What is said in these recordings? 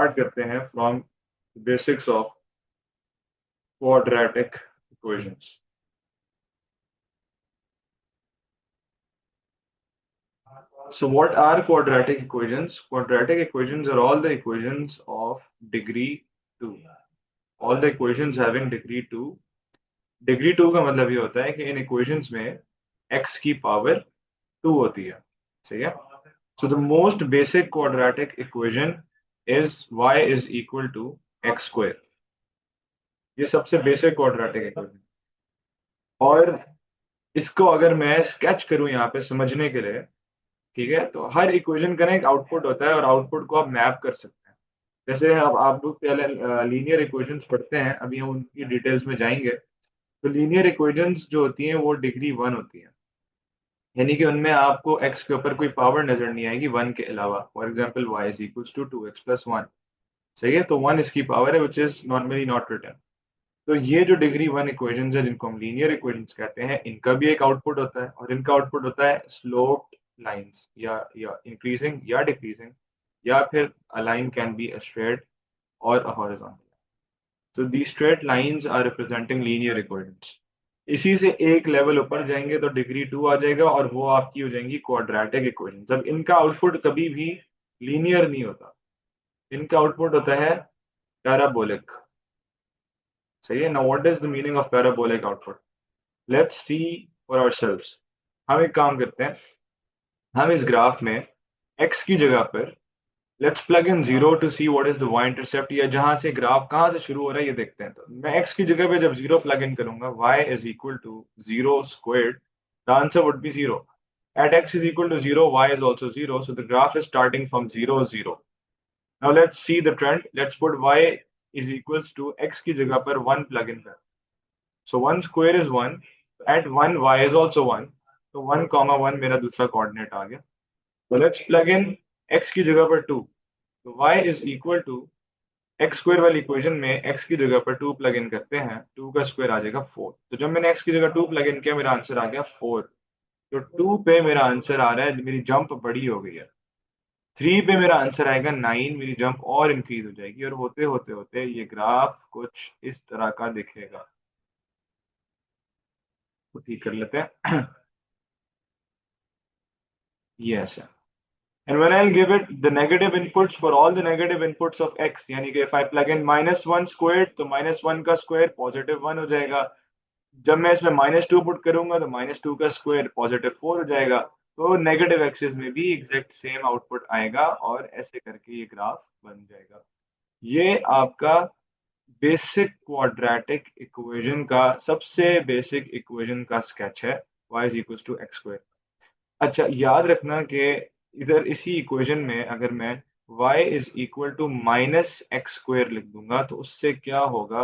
Start करते हैं from basics of quadratic equations. So what are quadratic equations? Quadratic equations are all the equations of degree 2. All the equations having degree 2. Degree 2 का मतलब ये होता है कि इन equations में x की power 2 होती है, सही है? So the most basic quadratic equation is y is equal to x square. ये सबसे basic quadratic equation. और इसको अगर मैं sketch करूं यहाँ पे समझने के लिए, ठीक है, तो हर इक्वेशन का ना एक आउटपुट होता है और आउटपुट को आप मैप कर सकते हैं। जैसे अब आप लोग पहले लीनियर इक्वेशंस पढ़ते हैं, अभी हम उनकी डिटेल्स में जाएंगे। तो लीनियर इक्वेशंस जो होती हैं वो डिग्री 1 होती हैं, यानी कि उनमें आपको x के ऊपर कोई पावर नजर नहीं आएगी 1 के अलावा। For example y is equals to 2x plus 1, सही है, तो 1 इसकी पावर है which is normally not written. तो ये जो डिग्री 1 इक्वेशंस है जिनको हम लीनियर इक्वेशंस कहते हैं, इनका भी एक आउटपुट होता है और इनका आउटपुट होता है स्लोप्ड लाइंस, या इंक्रीजिंग या डिक्रीजिंग, या फिर a line can be a straight और अ हॉरिजॉन्टल। तो the straight lines are representing linear equations. इसी से एक लेवल ऊपर जाएंगे तो डिग्री 2 आ जाएगा और वो आपकी हो जाएंगी क्वाड्रेटिक इक्वेशंस। अब इनका आउटपुट कभी भी लीनियर नहीं होता, इनका आउटपुट होता है पैराबोलिक, सही है ना। What is the meaning of parabolic output? Let's see for ourselves. हम एक काम करते हैं, हम इस ग्राफ में x की जगह पर let's plug in 0 to see what is the y intercept, या जहां से ग्राफ कहां से शुरू हो रहा है ये देखते हैं। तो मैं x की जगह पे जब 0 प्लग इन करूंगा, y is equal to 0 squared, the answer would be 0। At x is equal to 0, y is also 0, so the graph is starting from 0, 0. Now let's see the trend. Let's put y is equals to x की जगह पर 1 plug in कर। So 1 square is 1. At 1 y is also 1. तो 1 comma 1 मेरा दूसरा coordinate आ गया। So let's plug in x की जगह पर 2। तो y is equal to x square वाली इक्वेशन में x की जगह पर 2 प्लग इन करते हैं, 2 का स्क्वायर आ जाएगा 4। तो जब मैंने x की जगह 2 प्लग इन किया मेरा आंसर आ गया 4। तो 2 पे मेरा आंसर आ रहा है, मेरी जंप बड़ी हो गई है। 3 पे मेरा आंसर आएगा 9, मेरी जंप और इंक्रीज हो जाएगी और होते होते होते ये ग्राफ कुछ इस तरह का दिखेगा। तो ठीक कर लेते हैं। yes, and when I'll give it the negative inputs for all the negative inputs of x, यानी कि if I plug in -1 squared, तो -1 का स्क्वायर पॉजिटिव 1 हो जाएगा। जब मैं इसमें -2 पुट करूंगा तो -2 का स्क्वायर पॉजिटिव 4 हो जाएगा। तो नेगेटिव एक्सिस में भी एग्जैक्ट सेम आउटपुट आएगा और ऐसे करके ये ग्राफ बन जाएगा। ये आपका बेसिक क्वाड्रेटिक इक्वेशन का सबसे बेसिक इक्वेशन का स्केच है, y is equal to x square. अच्छा, याद रखना कि इधर इसी इक्वेशन में अगर मैं y is equal to minus x square लिख दूंगा तो उससे क्या होगा?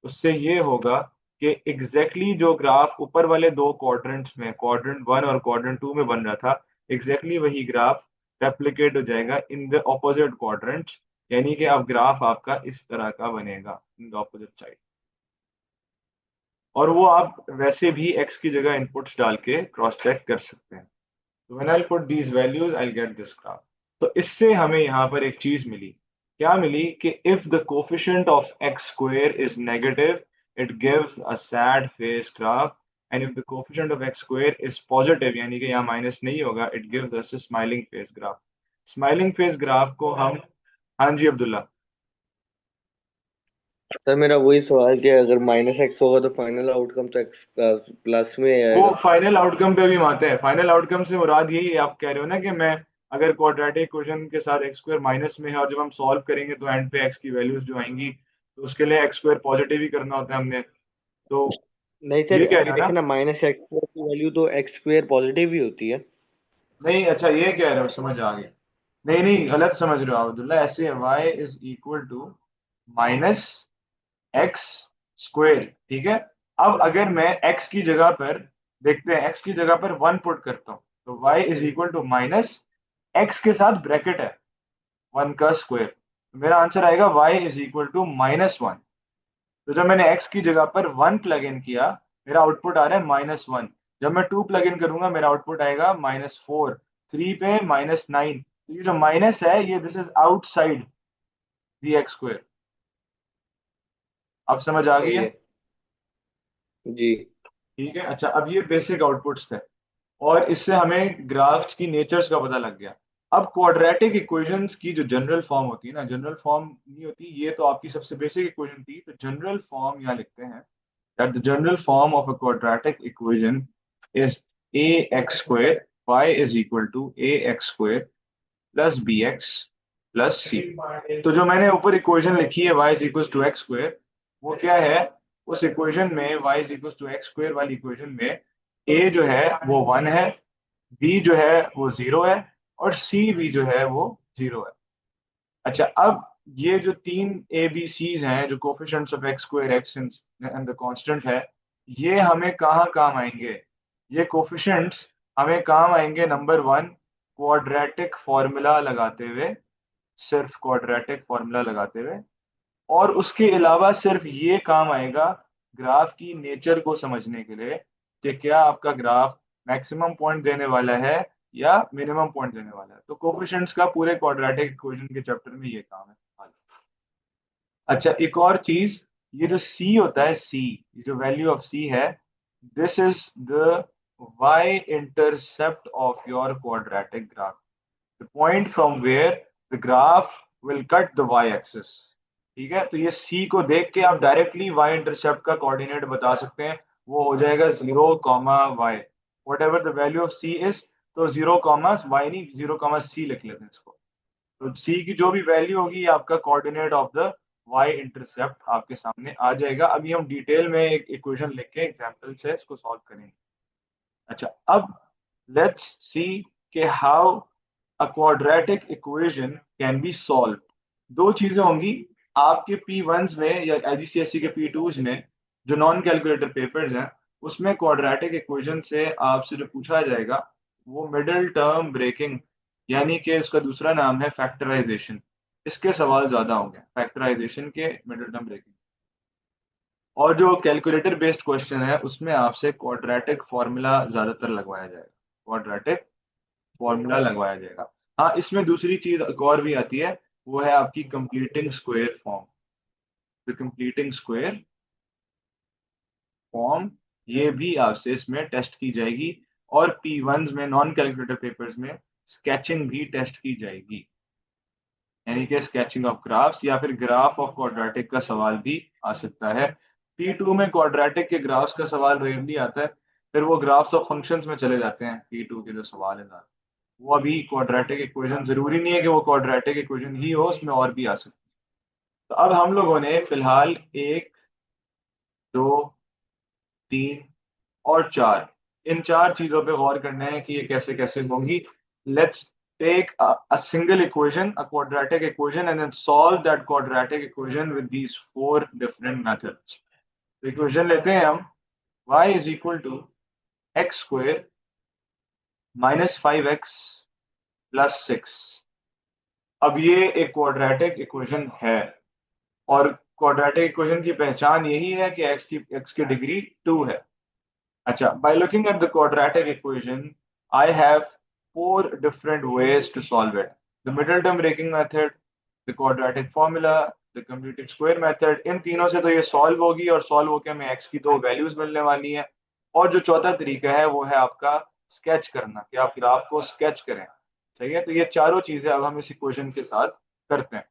उससे ये होगा कि एग्जैक्टली जो ग्राफ ऊपर वाले दो क्वाड्रेंट्स में, क्वाड्रेंट 1 और क्वाड्रेंट 2 में बन रहा था, एग्जैक्टली वही ग्राफ रेप्लिकेट हो जाएगा इन द ऑपोजिट क्वाड्रेंट, यानी कि अब ग्राफ आपका इस तरह का बनेगा इन द ऑपोजिट साइड। और वो आप वैसे भी x की जगह इनपुट्स डाल के क्रॉस चेक कर सकते हैं। तो when I put these values I get this graph. तो इससे हमें यहाँ पर एक चीज मिली, क्या मिली? कि if the coefficient of x square is negative it gives a sad face graph, and if the coefficient of x square is positive, यानी कि यहाँ माइनस नहीं होगा, it gives us a smiling face graph. Smiling face graph को हम, हाँ जी Abdullah. Sir मेरा वही सवाल कि अगर -x होगा तो फाइनल आउटकम तो x प्लस में ही वो आएगा। फाइनल आउटकम पे भी हम आते हैं। फाइनल आउटकम से मुराद यही है, आप कह रहे हो ना कि मैं अगर क्वाड्रेटिक इक्वेशन के साथ एक्स स्क्वायर माइनस में है और जब हम सॉल्व करेंगे तो एंड पे एक्स की वैल्यूज जो आएंगी, तो उसके लिए एक्स स्क्वायर पॉजिटिव ही करना होता है हमने। तो नहीं सर, ये कह रहे अभी हो देखे ना? ना, -x की वैल्यू तो x स्क्वायर पॉजिटिव ही होती है। नहीं, अच्छा ये कह रहे हो, समझ आ गया। नहीं नहीं, गलत समझ रहे हो आप अब्दुल्ला। ऐसे है, y is equal to minus x square, ठीक है। अब अगर मैं एक्स की जगह पर, देखते हैं, एक्स की जगह पर 1 पुट करता हूँ, तो y is equal to minus x के साथ ब्रैकेट है 1 का स्क्वायर, तो मेरा आंसर आएगा y इज इक्वल टू -1। तो जब मैंने x की जगह पर 1 प्लग इन किया, मेरा आउटपुट आ रहा है -1। जब मैं 2 प्लग इन करूंगा मेरा आउटपुट आएगा -4। 3 पे -9, तो ये जो माइनस है ये दिस इज आउटसाइड, dx²। अब समझ आ गई सही है? है जी। ठीक है। अच्छा, अब ये बेसिक आउटपुट्स थे और इससे हमें ग्राफ्स की नेचर्स का पता लग गया। अब क्वाड्रेटिक इक्वेशंस की जो जनरल फॉर्म होती है ना, जनरल फॉर्म नहीं होती, ये तो आपकी सबसे बेसिक इक्वेशन थी, तो जनरल फॉर्म यहाँ लिखते हैं that the general form of a quadratic equation is ax square y is equal to ax square plus bx plus c। तो जो मैंने ऊपर इक्वेशन लिखी है y is equals to x square, वो क्या है? उस इक्वेशन में y is equals to x square वाली इक्वेशन में a जो है वो 1 है, b जो है वो 0 है, और c भी जो है वो 0 है। अच्छा, अब ये जो तीन ए बी सीज हैं, जो coefficients of x square, x and the constant है, ये हमें कहाँ काम आएंगे? ये कोफिशिएंट्स हमें काम आएंगे नंबर वन, क्वाड्रेटिक फॉर्मूला लगाते हुए, सिर्फ क्वाड्रेटिक फॉर्मूला लगाते हुए। और उसके अलावा सिर्फ ये काम आएगा ग्राफ की नेचर को समझने के लिए कि क्या आपका ग्राफ मैक्सिमम पॉइंट देने वाला है या मिनिमम पॉइंट देने वाला है। तो कोफिशिएंट्स का पूरे क्वाड्रेटिक इक्वेशन के चैप्टर में ये काम है। अच्छा, एक और चीज, ये जो c होता है, c, ये जो वैल्यू ऑफ c है, this is the y intercept of your quadratic graph, the point from where the graph will cut the y axis. ठीक है, तो ये c को देख के आप डायरेक्टली y इंटरसेप्ट का कोऑर्डिनेट बता सकते हैं। वो हो जाएगा 0, y, whatever the value of c is. तो 0, y नहीं, 0, c लिख लेते हैं इसको। तो सी की जो भी वैल्यू होगी, ये आपका coordinate of the y intercept आपके सामने आ जाएगा। अभी हम डिटेल में एक इक्वेशन लिख के एग्जांपल से इसको सॉल्व करेंगे। अच्छा, अब लेट्स सी कि how a quadratic equation can be solve. दो चीजें होंगी आपके P1s में या IGCSE के P2s में, जो नॉन कैलकुलेटर पेपर्स हैं, उसमें क्वाड्रेटिक इक्वेशन से आपसे जो पूछा जाएगा वो मिडिल टर्म ब्रेकिंग, यानी कि उसका दूसरा नाम है फैक्टराइजेशन। इसके सवाल ज्यादा होंगे, फैक्टराइजेशन के, मिडिल टर्म ब्रेकिंग। और जो कैलकुलेटर बेस्ड क्वेश्चन है उसमें आपसे क्वाड्रेटिक फॉर्मूला ज्यादातर लगवाया जाएगा, क्वाड्रेटिक फॉर्मूला लगवाया जाएगा। हाँ, इसमें दूसरी चीज एक और भी आती है, वो है आपकी completing square form. The completing square form, ये भी आपसे इसमें टेस्ट की जाएगी। और P1s में, नॉन कैलकुलेटर पेपर्स में, स्केचिंग भी टेस्ट की जाएगी, यानी कि स्केचिंग ऑफ ग्राफ्स या फिर ग्राफ ऑफ क्वाड्रेटिक का सवाल भी आ सकता है। P2 में क्वाड्रेटिक के ग्राफ्स का सवाल रेयरली आता है, फिर वो ग्राफ्स ऑफ फंक्शंस में चले जाते हैं। P2 के जो सवाल है ना, वो अभी क्वाड्रेटिक इक्वेशन, जरूरी नहीं है कि वो क्वाड्रेटिक इक्वेशन ही हो, उसमें और भी आ सकती है। तो अब हम लोगों ने फिलहाल एक, दो, तीन और चार, इन चार चीजों पे गौर करना है कि ये कैसे कैसे होंगी। Let's take a single equation, a quadratic equation, and then solve that quadratic equation with these four different methods. तो इक्वेशन लेते हैं हम, y is equal to x square minus 5x plus 6। अब ये एक क्वाड्रेटिक इक्वेशन है, और quadratic equation की पहचान यही है कि x की डिग्री 2 है। अच्छा, by looking at the quadratic equation, I have four different ways to solve it. The middle term breaking method, the quadratic formula, the completing square method। इन तीनों से तो ये सॉल्व होगी, और सॉल्व होकर हमें x की दो वैल्यूज मिलने वाली हैं। और जो चौथा तरीका है वो है आपका स्केच करना, कि आप ग्राफ को स्केच करें। सही है, तो ये चारों चीजें अब हम इस इक्वेशन के साथ करते हैं।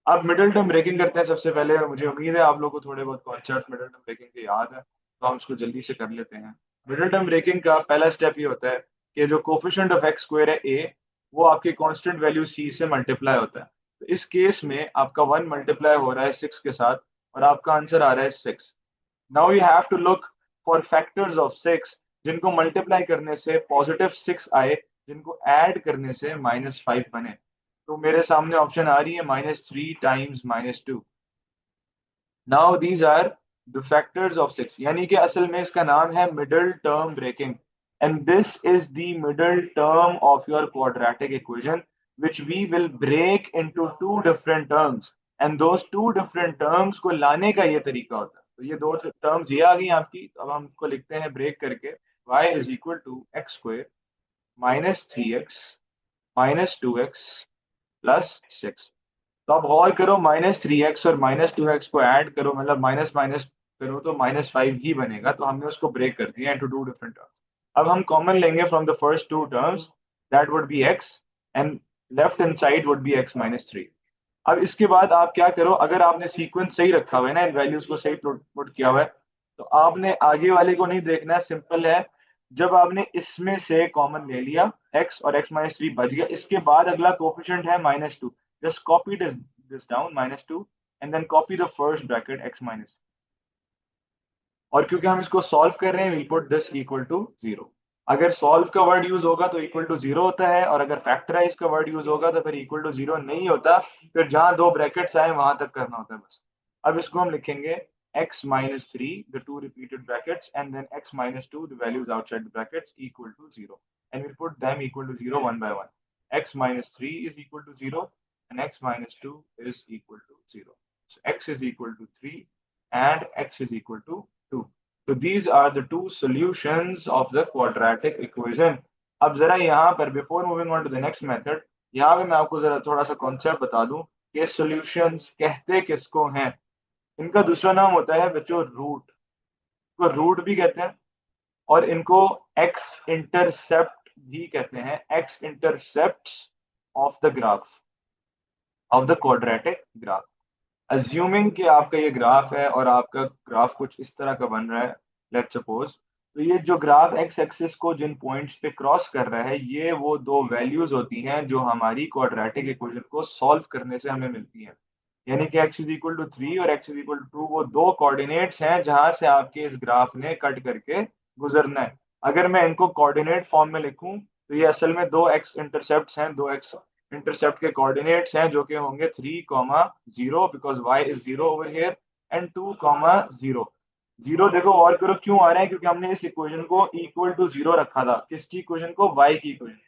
अब मिडिल टर्म ब्रेकिंग करते हैं। सबसे पहले मुझे उम्मीद है आप लोगों को थोड़े बहुत कॉन्सेप्ट मिडिल टर्म ब्रेकिंग के याद है, तो हम इसको जल्दी से कर लेते हैं। मिडिल टर्म ब्रेकिंग का पहला स्टेप ये होता है कि जो कोफिशिएंट ऑफ एक्स स्क्वायर है ए, वो आपकी कांस्टेंट वैल्यू सी से मल्टीप्लाई होता है। तो इस केस में आपका 1 मल्टीप्लाई हो रहा है 6 के साथ, और आपका आंसर आ रहा है 6। Now you have to look for factors of 6 जिनको मल्टीप्लाई करने से पॉजिटिव 6 आए, जिनको ऐड करने से -5 बने। तो मेरे सामने ऑप्शन आ रही है -3 times -2। Now these are the factors of 6, यानी कि असल में इसका नाम है middle term breaking. And this is the middle term of your quadratic equation which we will break into two different terms, and those two different terms को लाने का ये तरीका होता है। तो ये दो टर्म्स ये आ गई आपकी, तो अब हम इसको लिखते हैं ब्रेक करके, y is equal to x square minus 3x minus 2x plus 6। तो आप गौर करो, -3x और -2x को ऐड करो, मतलब माइनस माइनस करो तो -5 ही बनेगा। तो हमने उसको ब्रेक कर दिया इनटू टू डिफरेंट टर्म्स। अब हम कॉमन लेंगे from the first two terms, that would be x, and left hand side would be x-3। अब इसके बाद आप क्या करो, अगर आपने सीक्वेंस सही रखा हुआ है ना, इन वैल्यूज को सही पुट किया हुआ है, तो आपने आगे वाले को नहीं देखना है, सिंपल है। जब आपने इसमें से कॉमन ले लिया x और x-3 बच गया, इसके बाद अगला कोफिशिएंट है -2, just copy this down, -2, and then copy the first bracket x-, और क्योंकि हम इसको सॉल्व कर रहे हैं, we'll put this equal to 0। अगर सॉल्व का वर्ड यूज होगा तो इक्वल टू 0 होता है, और अगर फैक्टराइज का वर्ड यूज होगा तो फिर इक्वल टू 0 नहीं होता। फिर जहां दो ब्रैकेट्स आए वहां तक करना होता है बस। अब इसको हम लिखेंगे x-3, the two repeated brackets, and then x-2, the values outside the brackets, equal to 0, and we'll put them equal to 0 one by one. x-3 is equal to 0 and x-2 is equal to 0. So x is equal to 3 and x is equal to 2. So these are the two solutions of the quadratic equation. अब जरा यहाँ पर before moving on to the next method, यहाँ पे मैं आपको जरा थोड़ा सा कॉन्सेप्ट बता दूं कि सॉल्यूशंस कहते किसको हैं। इनका दूसरा नाम होता है बच्चों रूट, को रूट भी कहते हैं, और इनको एक्स इंटरसेप्ट भी कहते हैं, x intercept of the graph, of the quadratic graph. Assuming कि आपका ये ग्राफ है और आपका ग्राफ कुछ इस तरह का बन रहा है, लेट्स सपोज, तो ये जो ग्राफ एक्स एक्सिस को जिन पॉइंट्स पे क्रॉस कर रहा है, ये वो दो वैल्यूज होती हैं जो हमारी क्वाड्रेटिक इक्वेशन को सॉल्व करने से हमें मिलती हैं। यानी कि x इज इक्वल टू 3 और x इज इक्वल टू 2 वो दो कोऑर्डिनेट्स हैं जहां से आपके इस ग्राफ ने कट करके गुजरना है। अगर मैं इनको कोऑर्डिनेट फॉर्म में लिखूं तो ये असल में दो x इंटरसेप्ट्स हैं, दो x इंटरसेप्ट के कोऑर्डिनेट्स हैं जो कि होंगे 3, 0, because y is 0 over here, and 2, 0। Zero देखो और करो क्यों आ रहा है, क्योंकि हमने इस इक्वेशन को इक्वल टू 0 रखा था। किसकी इक्वेशन को? y की इक्वेशन।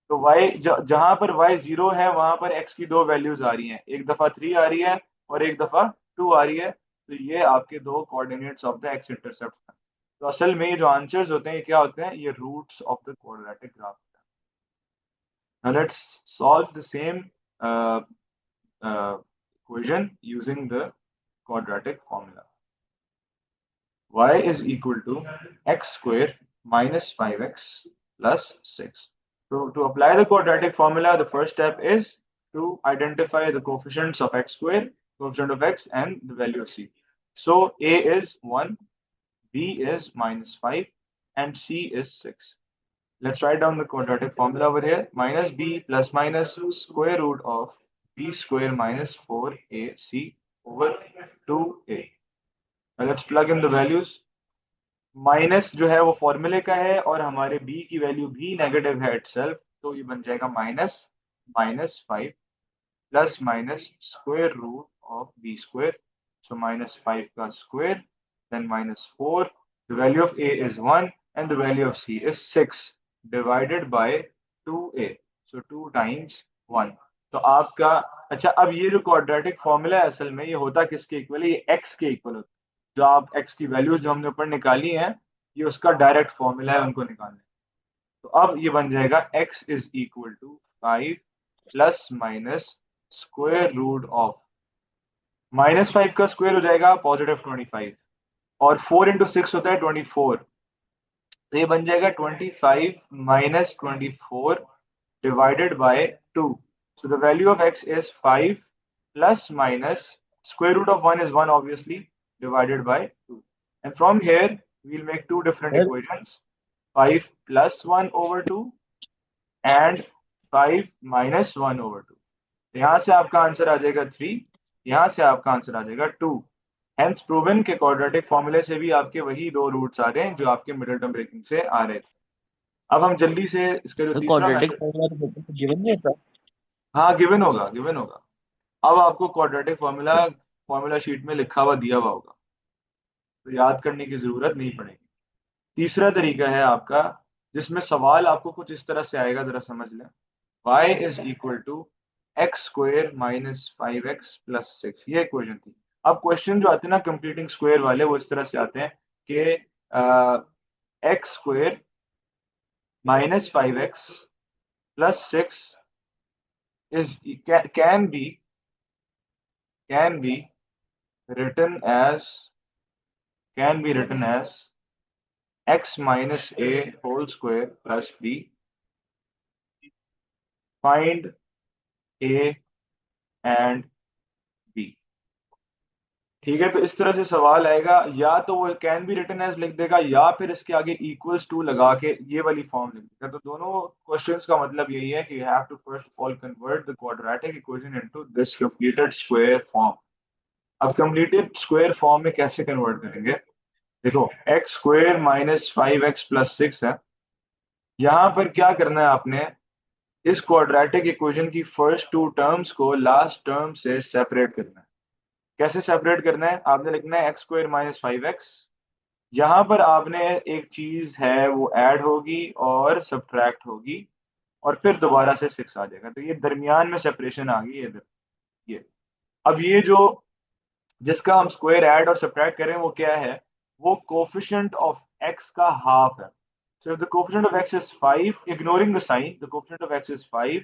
तो y जहां पर y 0 है वहां पर x की दो वैल्यूज आ रही हैं, एक दफा 3 आ रही है और एक दफा 2 आ रही है। तो ये आपके दो coordinates of the x intercept हैं। तो असल में ये जो आंसर्स होते हैं ये क्या होते हैं? ये roots of the quadratic graph. Now let's solve the same equation using the quadratic formula. Y is equal to x square minus 5x plus 6. So to apply the quadratic formula, the first step is to identify the coefficients of x square, coefficient of x, and the value of c. So a is 1, b is -5, and c is 6. Let's write down the quadratic formula over here. Minus b plus minus square root of b square minus 4ac over 2a. Now let's plug in the values. Minus जो है वो फॉर्मूले का है और हमारे b की value भी नेगेटिव है इटसेल्फ, तो ये बन जाएगा -5 plus minus square root of b square, so -5 का square, then -4, the value of a is 1 and the value of c is 6 divided by 2a, so 2 times 1। तो आपका, अच्छा अब ये जो क्वाड्रेटिक फॉर्मूला है असल में ये होता किसके इक्वल है? ये x के इक्वल होता है। जो आप x की वैल्यूज जो हमने ऊपर निकाली हैं ये उसका डायरेक्ट फॉर्मूला है उनको निकालने। तो अब ये बन जाएगा x is equal to 5 plus minus square root of, -5 का स्क्वायर हो जाएगा +25, और 4 इंटू 6 होता है 24, तो ये बन जाएगा 25 minus 24 divided by 2. So the value of x is 5 plus minus square root of 1 is 1 obviously, divided by 2. And from here we'll make two different sir equations, 5 plus 1 over 2 and 5 minus 1 over 2. तो यहाँ से आपका answer आ जाएगा 3, यहाँ से आपका answer आ जाएगा 2। Hence proven के क्वाड्रेटिक फॉर्मूले से भी आपके वही दो रूट्स आ रहे हैं जो आपके मिडिल टर्म ब्रेकिंग से आ रहे थे। अब हम जल्दी से इसका जो तीसरा क्वाड्रेटिक मेथड, फॉर्मूला तो गिवन नहीं था। हाँ गिवन होगा, गिवन होगा। अब आपको क्वाड्रेटिक फॉर्मूला फॉर्मूला शीट में लिखा हुआ दिया हुआ होगा, तो याद करने की जरूरत नहीं पड़ेगी। तीसरा तरीका है आपका जिसमें सवाल आपको कुछ इस तरह से आएगा, जरा समझ लें। y is equal to x square minus 5x plus 6, ये इक्वेशन थी। अब क्वेश्चन जो आते हैं ना कंप्लीटिंग स्क्वायर वाले, वो इस तरह से आते हैं कि x square minus 5x plus 6 is can be can be written as x minus a whole square plus b. Find a and b. ठीक है, तो इस तरह से सवाल आएगा, या तो वो कैन बी रिटन एज लिख देगा या फिर इसके आगे इक्वल्स टू लगा के ये वाली फॉर्म लिख देगा। तो दोनों क्वेश्चंस का मतलब यही है कि you have to first of all convert the quadratic equation into this completed square form. अब कंप्लीटेड स्क्वायर फॉर्म में कैसे कन्वर्ट करेंगे? देखो, x square minus 5x plus 6 है। यहाँ पर क्या करना है आपने, इस क्वाड्रेटिक इक्वेशन की फर्स्ट टू टर्म्स को लास्ट टर्म से सेपरेट करना है। कैसे सेपरेट करना है? आपने लिखना है एक्स स्क्वायर माइनस 5x। यहाँ पर आपने एक चीज है वो ऐड होगी और सब्ट्रैक्ट होगी, और फिर दोबारा से 6 आ जाएगा। तो ये दरमियान में सेपरेशन आ गई है इधर। ये अब ये जो जिसका हम स्क्वायर ऐड और सब्ट्रैक्ट करें वो क्या है? वो कोफिशिएंट ऑफ x का हाफ है। So if the coefficient of x is 5, ignoring the sign, the coefficient of x is 5,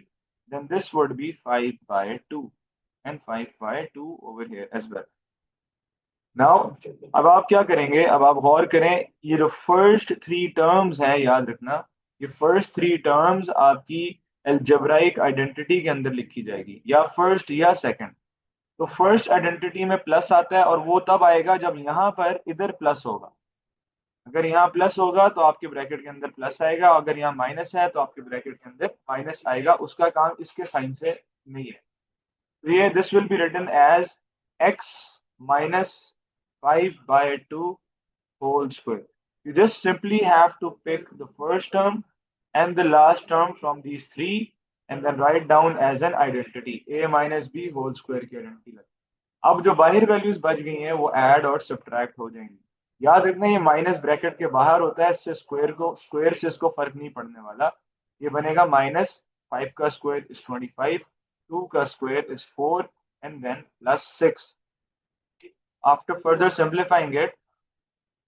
then this would be 5 by 2 and 5 by 2 over here as well. Now, अब आप क्या करेंगे? अब आप गौर करें, ये जो फर्स्ट थ्री टर्म्स हैं, याद रखना, ये फर्स्ट थ्री टर्म्स आपकी अलजेब्राइक आइडेंटिटी के अंदर लिखी जाएगी, या फर्स्ट या सेकंड। तो फर्स्ट आइडेंटिटी में प्लस आता है, और वो तब आएगा जब यहाँ पर इधर प्लस होगा। अगर यहाँ प्लस होगा तो आपके ब्रैकेट के अंदर प्लस आएगा, अगर यहाँ माइनस है तो आपके ब्रैकेट के अंदर माइनस आएगा। उसका काम इसके साइन से नहीं है। तो ये this will be written as x minus 5 by 2 whole square. You just simply have to pick the first term and the last term from these three and then write down as an identity a minus b whole square की identity. अब जो बाहर values बच गई हैं वो add और subtract हो जाएंगी। याद रखना, ये माइनस ब्रैकेट के बाहर होता है, इससे स्क्वायर से इसको फर्क नहीं पड़ने वाला। ये बनेगा माइनस 5 का स्क्वायर इज 25, 2 का square is 4 and then plus 6। After further simplifying it,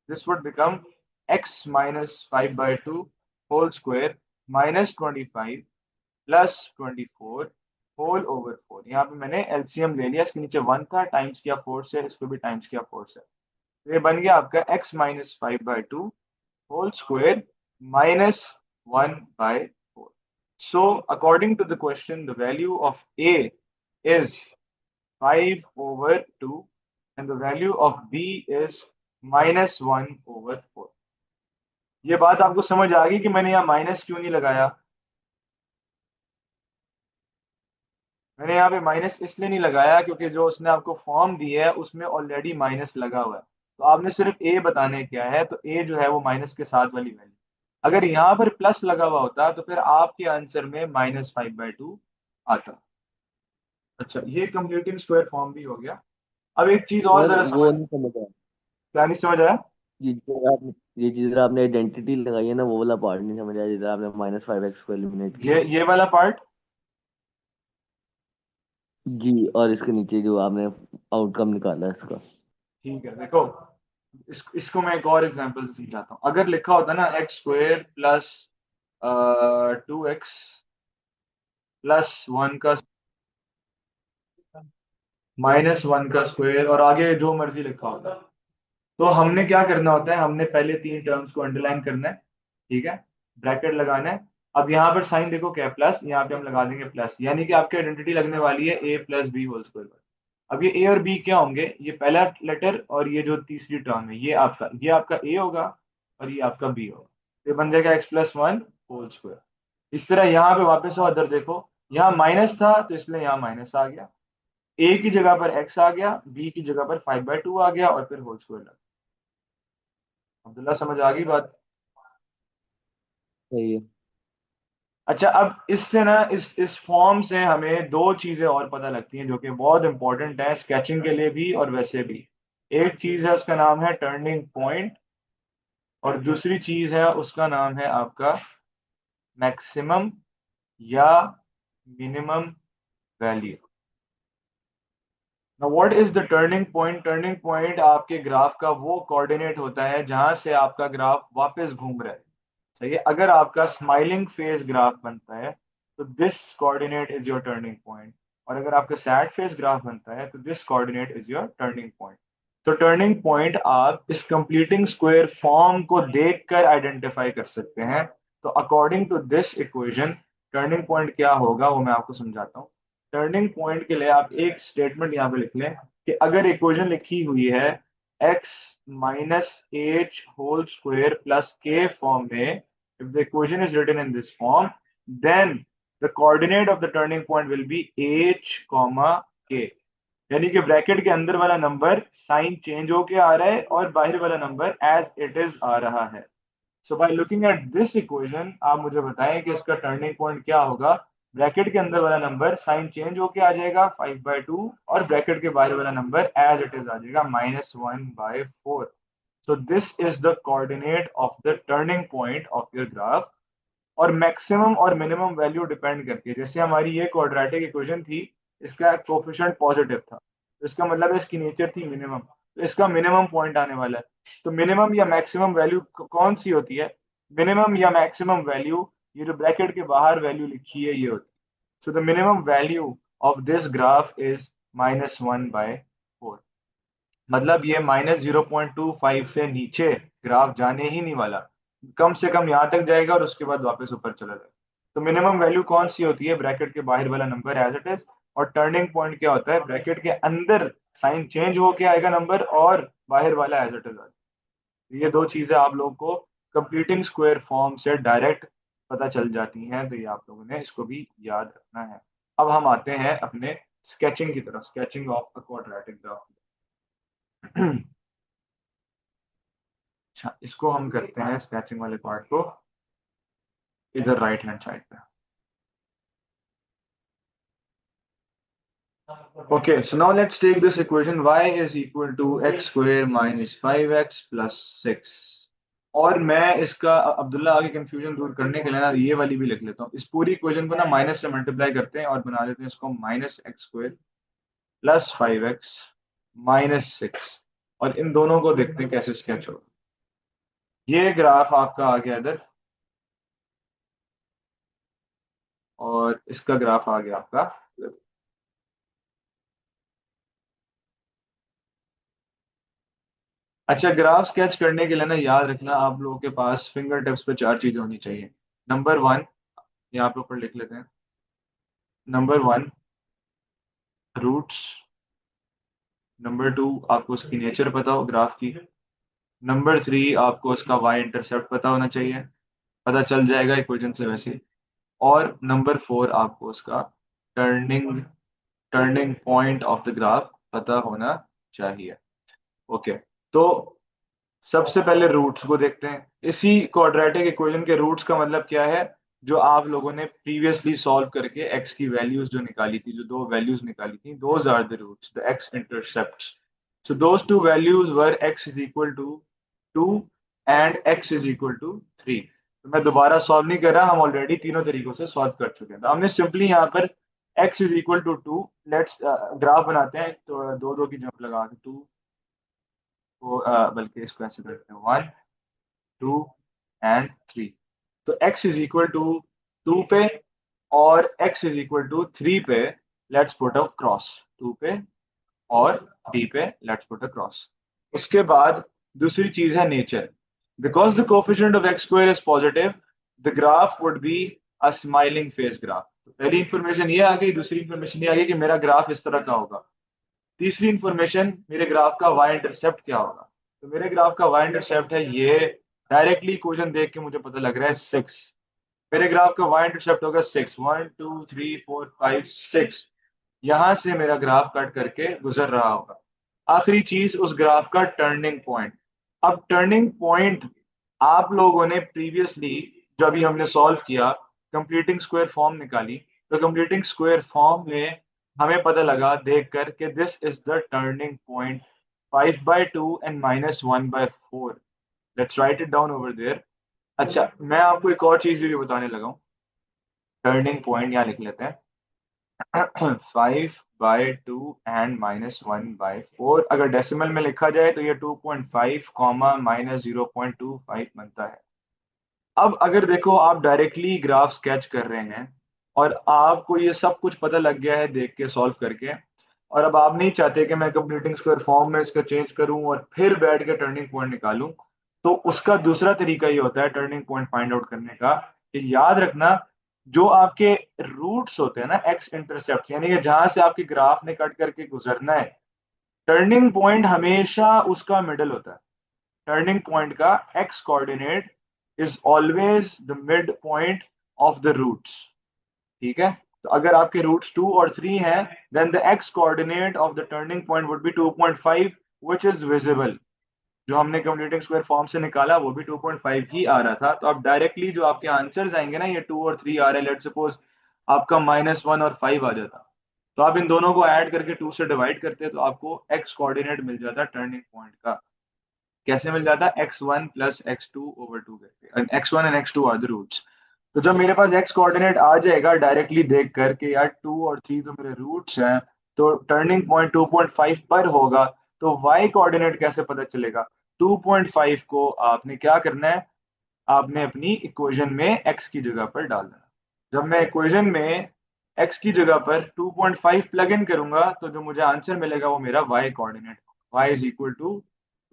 this would become x minus 5 by 2 whole square minus 25 plus 24 whole over 4। यहाँ पे मैंने एलसीएम ले लिया, इसके नीचे 1 था, टाइम्स किया 4 से, इसको भी टाइम्स किया 4 से। तो ये बन गया आपका x minus 5 by 2 whole square minus 1 by 4। So according to the question the value of a is 5 over 2 and the value of b is minus 1 over 4। ये बात आपको समझ आ गई कि मैंने यहाँ माइनस क्यों नहीं लगाया? मैंने यहाँ पे माइनस इसलिए नहीं लगाया क्योंकि जो उसने आपको फॉर्म दी है उसमें ऑलरेडी माइनस लगा हुआ है। तो आपने सिर्फ ए बताने क्या है, तो ए जो है वो माइनस के साथ वाली वैल्यू। अगर यहाँ पर प्लस लगा हुआ होता तो फिर आपके आंसर में माइनस 5 बाई 2 आता। अच्छा, ये कंप्लीटिंग स्क्वायर फॉर्म भी हो गया। अब एक चीज और सर जरा वो समझ, नहीं समझ आया। क्या नहीं समझ आया? ये जिधर आपने ये जिधर आपने आइडेंटिटी लगाई है ना, वो वाला पार्ट नहीं समझ आया, जिधर आपने -5x को एलिमिनेट किया है। ये वाला पार्ट। जी, और इसके नीचे जो आपने आउटकम निकाला है इसका। ठीक है, देखो, इसको मैं एक और एग्जांपल से समझाता हूँ। अगर लिखा होता ना x square plus 2x plus 1 का माइनस 1 का स्क्वायर और आगे जो मर्जी लिखा होता, तो हमने क्या करना होता है, हमने पहले तीन टर्म्स को अंडरलाइन करना है, ठीक है, ब्रैकेट लगाना है। अब यहाँ पर साइन देखो क्या है, प्लस, यहाँ पे हम लगा देंगे प्लस, यानी कि आपकी आइडेंटिटी लगने वाली है a plus b whole square. अब ये a और b क्या होंगे? ये पहला लेटर और ये जो तीसरी टर्म है ये आपका a होगा और ये आपका b होगा। ये बन जाएगा x प्लस 1 होल स्क्वायर। इस तरह यहाँ पे वापस आओ, अदर देखो, यहाँ माइनस था तो इसलिए यहाँ माइनस आ गया, a की जगह पर x आ गया, b की जगह पर 5 बाई 2 आ गया और फिर होल स्क्वायर लगा। अब्दुल्ला समझ आ गई बात? सही है। अच्छा, अब इससे ना इस फॉर्म से हमें दो चीजें और पता लगती हैं जो कि बहुत इंपॉर्टेंट है स्केचिंग के लिए भी और वैसे भी। एक चीज है उसका नाम है टर्निंग पॉइंट, और दूसरी चीज है उसका नाम है आपका मैक्सिमम या minimum value. Now what is the turning point? Turning point आपके ग्राफ का वो कोऑर्डिनेट होता है जहां से आपका ग्राफ वापस घूम रहा है। सही है, अगर आपका स्माइलिंग फेस ग्राफ बनता है तो this coordinate is your turning point, और अगर आपका सैड फेस ग्राफ बनता है तो this coordinate is your turning point. तो टर्निंग पॉइंट आप इस कंप्लीटिंग स्क्वायर फॉर्म को देखकर आइडेंटिफाई कर सकते हैं। तो according to this equation turning point क्या होगा वो मैं आपको समझाता हूँ। टर्निंग पॉइंट के लिए आप एक स्टेटमेंट यहाँ पे लिख लें कि अगर इक्वेशन लिखी हुई है x minus h whole square plus के फॉर्म में, if the equation is written in this form, then the coordinate of the turning point will be h comma k। यानी कि ब्रैकेट के अंदर वाला नंबर साइन चेंज होके आ रहा है और बाहर वाला नंबर एज इट इज आ रहा है। So by looking at this equation आप मुझे बताएं कि इसका टर्निंग पॉइंट क्या होगा। ब्रैकेट के अंदर वाला नंबर साइन चेंज होके आ जाएगा 5/2 और ब्रैकेट के बाहर वाला नंबर एज इट इज आ जाएगा -1/4। So this is the coordinate of the turning point of your graph। और मैक्सिमम और मिनिमम वैल्यू डिपेंड करके, जैसे हमारी ये क्वाड्रेटिक इक्वेशन थी, इसका कोफिशिएंट पॉजिटिव था तो इसका मतलब इसकी नेचर थी मिनिमम, तो इसका मिनिमम पॉइंट आने वाला है। तो मिनिमम या मैक्सिमम वैल्यू कौन सी होती है? मिनिमम या मैक्सिमम वैल्यू, ये जो ब्रैकेट के बाहर वैल्यू लिखी है ये होती है। So the minimum value of this graph is -1/4। मतलब ये -0.25 से नीचे ग्राफ जाने ही नहीं वाला, कम से कम यहाँ तक जाएगा और उसके बाद वापस ऊपर चला जाएगा। तो मिनिमम वैल्यू कौन सी होती है? ब्रैकेट के बाहर वाला नंबर एज इट इज। और टर्निंग पॉइंट क्या होता है? ब्रैकेट के अंदर साइन चेंज होके आएगा नंबर और बाहर वाला एज इट इज आएगा। ये दो चीजें आप लोगों को कंप्लीटिंग स्क्वायर फॉर्म से डायरेक्ट पता चल जाती हैं, तो ये आप लोगों ने इसको भी याद रखना है। अब हम आते हैं अपने स्केचिंग की तरफ, sketching of a quadratic graph. अच्छा, इसको हम करते हैं स्केचिंग वाले पार्ट को इधर राइट हैंड साइड पे। Okay, so now let's take this equation y is equal to x square minus 5x plus 6। और मैं इसका अब्दुल्ला आगे कंफ्यूजन दूर करने के लिए ना ये वाली भी लिख लेता हूँ। इस पूरी इक्वेशन को ना माइनस से मल्टीप्लाई करते हैं और बना लेते हैं इसको -x² प्लस 5x माइनस 6। और इन दोनों को देखते हैं कैसे स्केच होगा। ये ग्राफ आपका आ गया इधर और इसका ग्राफ आ गया आपका। अच्छा, ग्राफ स्केच करने के लिए ना याद रखना आप लोगों के पास फिंगर टिप्स पे चार चीजें होनी चाहिए। नंबर वन, ये आप लोग पर लिख लेते हैं। Number one, roots. Number two, आपको उसकी नेचर पता हो ग्राफ की। नंबर थ्री, आपको उसका वाई इंटरसेप्ट पता होना चाहिए, पता चल जाएगा इक्वेशन से वैसे ही। और नंबर फोर, आपको उसका turning turning point of the graph पता होना चाहिए। ओके, तो सबसे पहले रूट्स को देखते हैं। इसी क्वाड्रेटिक इक्वेशन के रूट्स का मतलब क्या है? जो आप लोगों ने प्रीवियसली सॉल्व करके एक्स की वैल्यूज जो निकाली थी, जो दो वैल्यूज निकाली थी, those are the roots, the x intercepts. So those two values were x is equal to 2 and x is equal to 3। तो मैं दोबारा सॉल्व नहीं कर रहा, हम ऑलरेडी तीनों तरीकों से सॉल्व कर चुके हैं। तो हमने सिंपली यहाँ पर x is equal to 2, let's graph बनाते हैं। तो दो दो की जंप लगा के 2 को बल्कि इसको ऐसे करते हैं 1 2 एंड 3। तो x इज इक्वल टू 2 पे और x इज इक्वल टू 3 पे लेट्स पुट अ क्रॉस। 2 पे और 3 पे लेट्स पुट अ क्रॉस। उसके बाद दूसरी चीज है nature. Because the coefficient of x square is positive, the graph would be a smiling face graph. पहली इंफॉर्मेशन ये आ गई। दूसरी इंफॉर्मेशन ये आ गई कि मेरा ग्राफ इस तरह का होगा। तीसरी इंफॉर्मेशन, मेरे ग्राफ का वाई इंटरसेप्ट क्या होगा? तो मेरे ग्राफ का वाई इंटरसेप्ट है ये। डायरेक्टली इक्वेशन देख के मुझे पता लग रहा है 6। मेरे ग्राफ का वाई इंटरसेप्ट होगा 6, 1 2 3 4 5 6। यहां से मेरा ग्राफ कट करके गुजर रहा होगा। आखिरी चीज, उस ग्राफ का टर्निंग पॉइंट। अब टर्निंग पॉइंट आप लोगों ने प्रीवियसली जो अभी हमने सॉल्व किया, कंप्लीटिंग स्क्वायर फॉर्म निकाली, तो कंप्लीटिंग स्क्वायर फॉर्म में हमें पता लगा देख कर कि this is the turning point 5/2 and -1/4। Let's write it down over there. अच्छा, मैं आपको एक और चीज भी बताने लगा हूँ। टर्निंग पॉइंट यहाँ लिख लेते हैं 5/2 एंड -1/4। अगर डेसिमल में लिखा जाए तो ये 2.5 कॉमा -0.25 बनता है। अब अगर देखो आप डायरेक्टली ग्राफ स्केच कर रहे हैं और आपको ये सब कुछ पता लग गया है देख के, सॉल्व करके, और अब आप नहीं चाहते कि मैं कंप्लीटिंग स्क्वायर फॉर्म में इसका चेंज करूं और फिर बैठ के टर्निंग पॉइंट निकालूं, तो उसका दूसरा तरीका ये होता है टर्निंग पॉइंट फाइंड आउट करने का, कि याद रखना जो आपके रूट्स होते हैं ना, एक्स इंटरसेप्ट, यानी कि जहां से आपके ग्राफ ने कट करके गुजरना है, टर्निंग पॉइंट हमेशा उसका मिडल होता है। टर्निंग पॉइंट का x coordinate is always the mid point of the roots. ठीक है, तो अगर आपके रूट्स 2 और 3 हैं, then the x coordinate of the turning point would be 2.5, which is visible. जो हमने कंप्लीटिंग स्क्वायर फॉर्म से निकाला वो भी 2.5 ही आ रहा था, तो अब डायरेक्टली जो आपके आंसर्स आएंगे ना, ये 2 और 3 आ रहे हैं, लेट सपोज आपका -1 और 5 आ जाता, तो आप इन दोनों को ऐड करके 2 से डिवाइड करते, तो आपको एक्स कोऑर्डिनेट मिल जाता टर्निंग पॉइंट का। कैसे मिल जाता? x1 प्लस x2/2 करके, x1 and x2 are the roots. तो जब मेरे पास x कोऑर्डिनेट आ जाएगा डायरेक्टली देख करके, यार 2 और 3 तो मेरे रूट्स हैं, तो टर्निंग पॉइंट 2.5 पर होगा, तो y कोऑर्डिनेट कैसे पता चलेगा? 2.5 को आपने क्या करना है, आपने अपनी इक्वेशन में x की जगह पर डाल देना। जब मैं इक्वेशन में x की जगह पर 2.5 प्लग इन करूंगा, तो जो मुझे आंसर मिलेगा वो मेरा y coordinate, y is equal to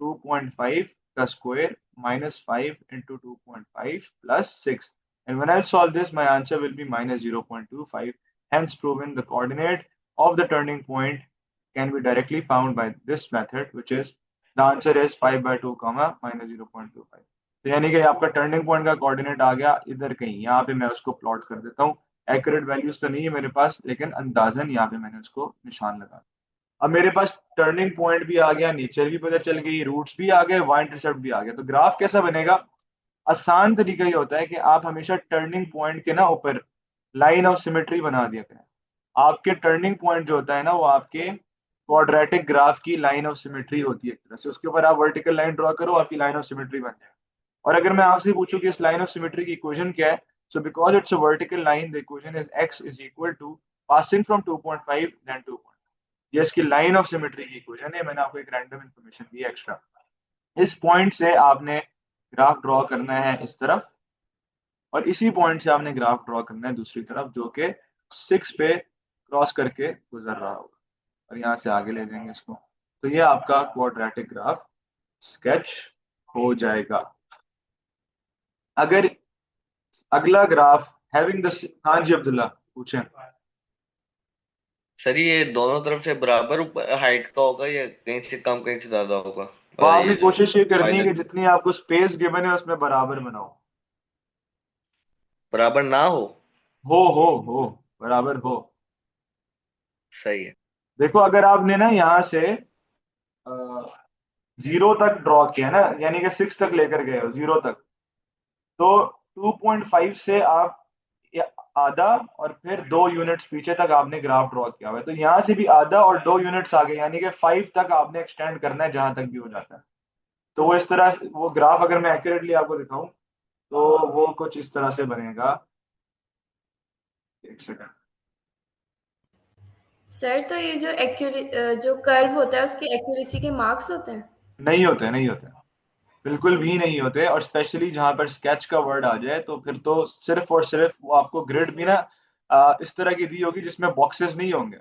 2.5 का square minus 5 into 2.5 plus 6, and when I solve this my answer will be minus 0.25, hence proven the coordinate of the turning point can be directly found by this method, which is the answer is 5/2 comma minus 0.25। तो यानी कि आपका turning point का coordinate आ गया इधर कहीं, यहाँ पे मैं उसको प्लॉट कर देता हूँ। एक्यूरेट वैल्यूज तो नहीं है मेरे पास, लेकिन अंदाजन यहाँ पे मैंने उसको निशान लगा। अब मेरे पास टर्निंग पॉइंट भी आ गया, नेचर भी पता चल गई, रूट्स भी आ गए, वाई इंटरसेप्ट भी आ गया, तो ग्राफ कैसा बनेगा? आसान तरीका ये होता है कि आप हमेशा टर्निंग पॉइंट के ना ऊपर लाइन ऑफ सिमेट्री बना दिया करें। आपके टर्निंग पॉइंट जो होता है ना, वो आपके क्वाड्रेटिक ग्राफ की लाइन ऑफ सिमेट्री होती है एक तरह से, उसके ऊपर आप वर्टिकल लाइन ड्रॉ करो, आपकी लाइन ऑफ सिमेट्री बन जाए। और अगर मैं आपसे पूछूं कि इस लाइन ऑफ सिमेट्री की इक्वेशन क्या है, so because it's a vertical line the equation is x is equal to passing from 2.5 then 2, ये इसकी लाइन ऑफ सिमेट्री की इक्वेशन है। मैंने आपको एक रैंडम इंफॉर्मेशन दी एक्स्ट्रा। इस पॉइंट से आपने ग्राफ ड्रॉ करना है इस तरफ, और इसी पॉइंट से आपने ग्राफ ड्रॉ करना है दूसरी तरफ, जो कि 6 पे क्रॉस करके गुजर रहा होगा, और यहाँ से आगे ले जाएंगे इसको, तो ये आपका क्वाड्रेटिक ग्राफ स्केच हो जाएगा। अगर अगला ग्राफ हैविंग द, हाँ जी अब्दुल्ला पूछें। सर ये दोनों तरफ से बराबर हाइट का होगा या कहीं से कम कहीं से ज्यादा होगा? वो ये आपने जो कोशिश ये करनी है कि फाइनल जितनी आपको स्पेस गिवन है उसमें बराबर बनाओ। बराबर ना हो। हो बराबर हो। सही है। देखो अगर आपने ना यहाँ से 0 तक ड्रॉ किया ना, यानी कि 6 तक लेकर गए हो 0 तक, तो 2.5 से आप आधा और फिर 2 यूनिट्स पीछे तक आपने ग्राफ ड्रॉ किया हुआ है, तो यहाँ से भी आधा और 2 यूनिट्स आगे, यानी कि 5 तक आपने एक्सटेंड करना है जहां तक भी हो जाता है। तो वो इस तरह, वो ग्राफ अगर मैं एक्यूरेटली आपको दिखाऊं, तो वो कुछ इस तरह से बनेगा। एक सेकंड। सर तो ये जो जो कर्व होता है उसकी एक्यूरेसी के मार्क्स होते हैं? नहीं होते, नहीं होते, बिल्कुल भी नहीं होते, और स्पेशली जहां पर स्केच का वर्ड आ जाए, तो फिर तो सिर्फ और सिर्फ वो आपको ग्रिड भी ना इस तरह की दी होगी जिसमें बॉक्सेस नहीं होंगे।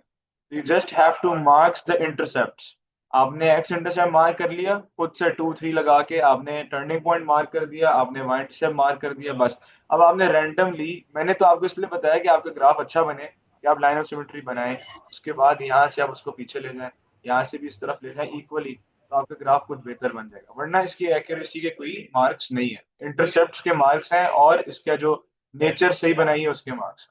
You just have two marks the intercepts. आपने एक्स इंटरसेप्ट मार्क कर लिया खुद से 2 3 लगा के, आपने टर्निंग पॉइंट मार्क कर दिया, आपने वाई इंटरसेप्ट मार्क कर दिया, बस। अब आपने रैंडमली, मैंने तो आपको इसलिए बताया कि आपका ग्राफ अच्छा बने, कि आप लाइन ऑफ सिमेट्री बनाएं, उसके बाद यहाँ से आप उसको पीछे ले जाएं, यहाँ से भी इस तरफ ले जाएं इक्वली, तो आपका ग्राफ कुछ बेहतर बन जाएगा। वरना इसकी एक्यूरेसी के कोई मार्क्स नहीं है, इंटरसेप्ट्स के मार्क्स हैं, और इसका जो नेचर सही बनाई है उसके मार्क्स।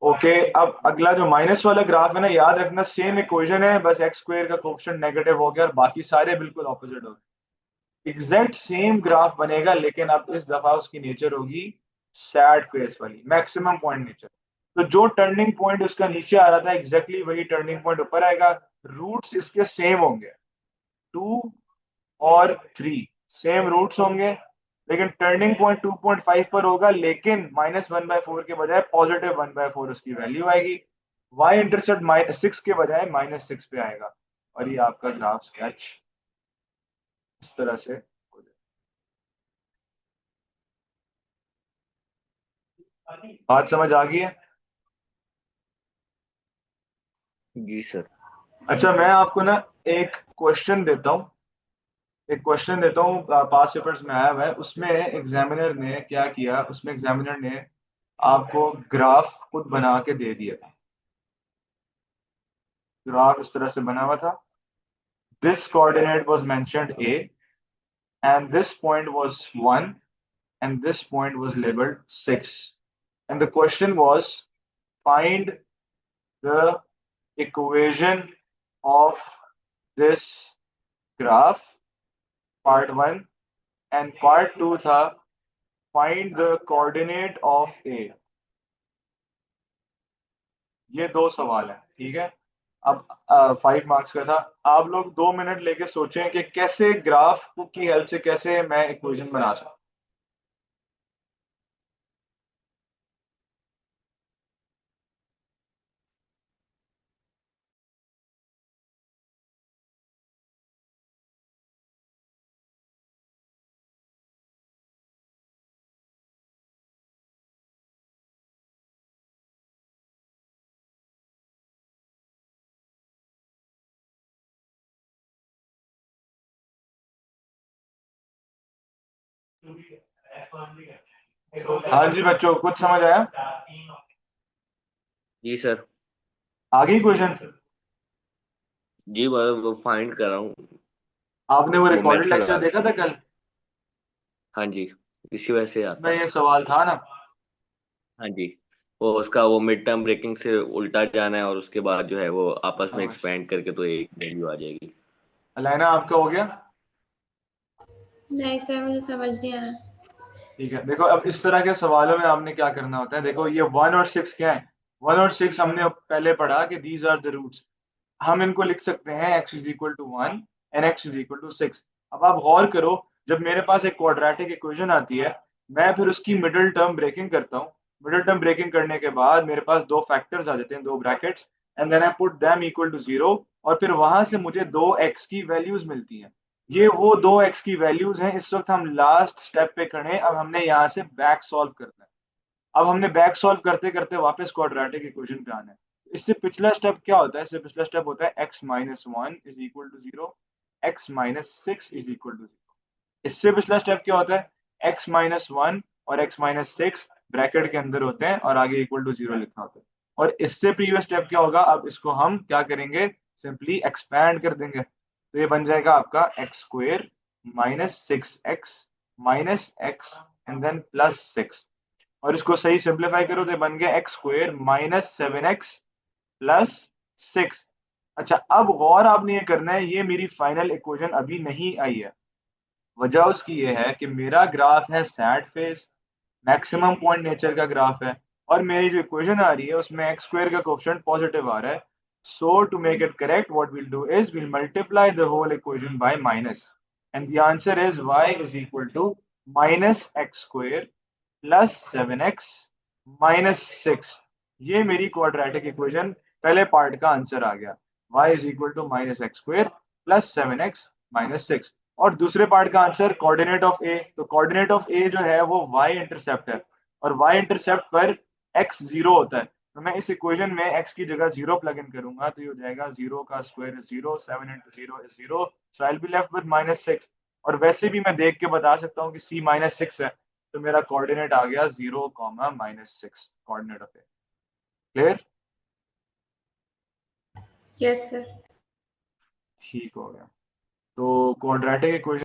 ओके, अब अगला जो माइनस वाला ग्राफ है ना, याद रखना सेम इक्वेशन है, बस एक्स स्क्वायर का कोएफिशिएंट नेगेटिव हो गया और बाकी सारे बिल्कुल ऑपोजिट हो गए। एग्जैक्ट सेम ग्राफ बनेगा, लेकिन अब इस दफा उसकी नेचर होगी सैड फेस वाली, मैक्सिमम पॉइंट नेचर। तो जो टर्निंग पॉइंट उसका नीचे आ रहा था, एग्जैक्टली वही टर्निंग पॉइंट ऊपर आएगा। रूट्स इसके सेम होंगे, 2 और 3 सेम रूट्स होंगे, लेकिन टर्निंग पॉइंट 2.5 पर होगा, लेकिन -1/4 के बजाय +1/4 उसकी वैल्यू आएगी। वाई इंटरसेप्ट -6 के बजाय -6 पे आएगा, और ये आपका ग्राफ स्केच इस तरह से हो जाएगा। बात समझ आ गई है? जी सर। अच्छा, मैं आपको ना एक क्वेश्चन देता हूँ, पास पेपर्स में आया हुआ है। उसमें एग्जामिनर ने क्या किया, उसमें एग्जामिनर ने आपको ग्राफ खुद बना के दे दिया था। ग्राफ इस तरह से बना हुआ था। This coordinate was mentioned A and this point was 1 and this point was labeled 6, and the question was, find the equation of this graph, part 1, and part 2 था find the coordinate of A। ये दो सवाल हैं, ठीक है। अब 5 marks का था। आप लोग 2 मिनट लेके सोचें कि कैसे ग्राफ की हेल्प से कैसे मैं इक्वेशन बना सकता। हाँ जी बच्चों, कुछ समझ आया? जी सर। आ गई क्वेश्चन? जी वो फाइंड कर रहा हूँ। आपने वो वो रिकॉर्डेड मेथड आ लेक्चर देखा था कल? हाँ जी, इसी वजह से उसमें आता है। ये सवाल था ना। हाँ जी, वो उसका वो मिड टर्म ब्रेकिंग से उल्टा जाना है और उसके बाद जो है वो आपस में हाँ, एक्सपेंड करके तो एक वैल्यू आ जाएगी। अलाइना आपका हो गया? नहीं सर, मुझे समझ नहीं आया। ठीक है, देखो अब इस तरह के सवालों में आपने क्या करना होता है। देखो ये 1 और 6 क्या है? 1 और 6 हमने पहले पढ़ा कि दीज आर द रूट्स। हम इनको लिख सकते हैं x=1 एंड x=6। अब आप गौर करो, जब मेरे पास एक क्वाड्रेटिक इक्वेशन आती है, मैं फिर उसकी मिडिल टर्म ब्रेकिंग करता हूँ। मिडिल टर्म ब्रेकिंग करने के बाद मेरे पास दो फैक्टर्स आ जाते हैं, दो brackets, and then I put them equal to 0, और फिर वहां से मुझे दो x की वैल्यूज मिलती हैं। ये वो दो x की वैल्यूज हैं। इस वक्त हम लास्ट स्टेप पे खड़े हैं। अब हमने यहाँ से बैक सॉल्व करना है। अब हमने बैक सॉल्व करते करते वापस क्वाड्रेटिक इक्वेशन पे आना है। इससे पिछला स्टेप क्या होता है? इससे पिछला स्टेप होता है x-1 = 0, x-6 = 0। इससे पिछला स्टेप क्या होता है? x-1 और x-6 ब्रैकेट के अंदर होते हैं और आगे इक्वल टू 0 लिखा होता है। और इससे प्रीवियस स्टेप क्या होगा? अब इसको हम क्या करेंगे? सिंपली एक्सपैंड कर देंगे, तो ये बन जाएगा आपका x² - 6x - x and then +6। और इसको सही सिंप्लीफाई करो तो ये बन गया x² - 7x +6। अच्छा, अब गौर आपने ये करना है, ये मेरी फाइनल इक्वेशन अभी नहीं आई है। वजह उसकी ये है कि मेरा ग्राफ है sad face, maximum point nature का ग्राफ है, और मेरी जो इक्वेशन आ रही है उसमें x² का कोएफिशिएंट पॉजिटिव आ रहा है। So to make it correct, what will do is will multiply the whole equation by minus, and the answer is y -x² +7x -6। ये मेरी क्वाड्रेटिक इक्वेशन पहले पार्ट का आंसर आ गया। y -x² +7x -6। और दूसरे पार्ट का answer coordinate of ए, तो कोऑर्डिनेट ऑफ ए जो है वो y इंटरसेप्ट है, और y इंटरसेप्ट पर x 0 होता है। तो मैं इस इक्वेशन में x की जगह 0 प्लग इन करूंगा, तो ये हो जाएगा 0 का square is 0, 7 × 0 = 0, so I will be left with -6। और वैसे भी मैं देख के बता सकता हूँ कि c -6 है, तो मेरा कोऑर्डिनेट आ गया 0, -6, coordinate of A. Clear? Yes sir. ठीक हो गया। तो क्वाड्रेटिक इक्वेशन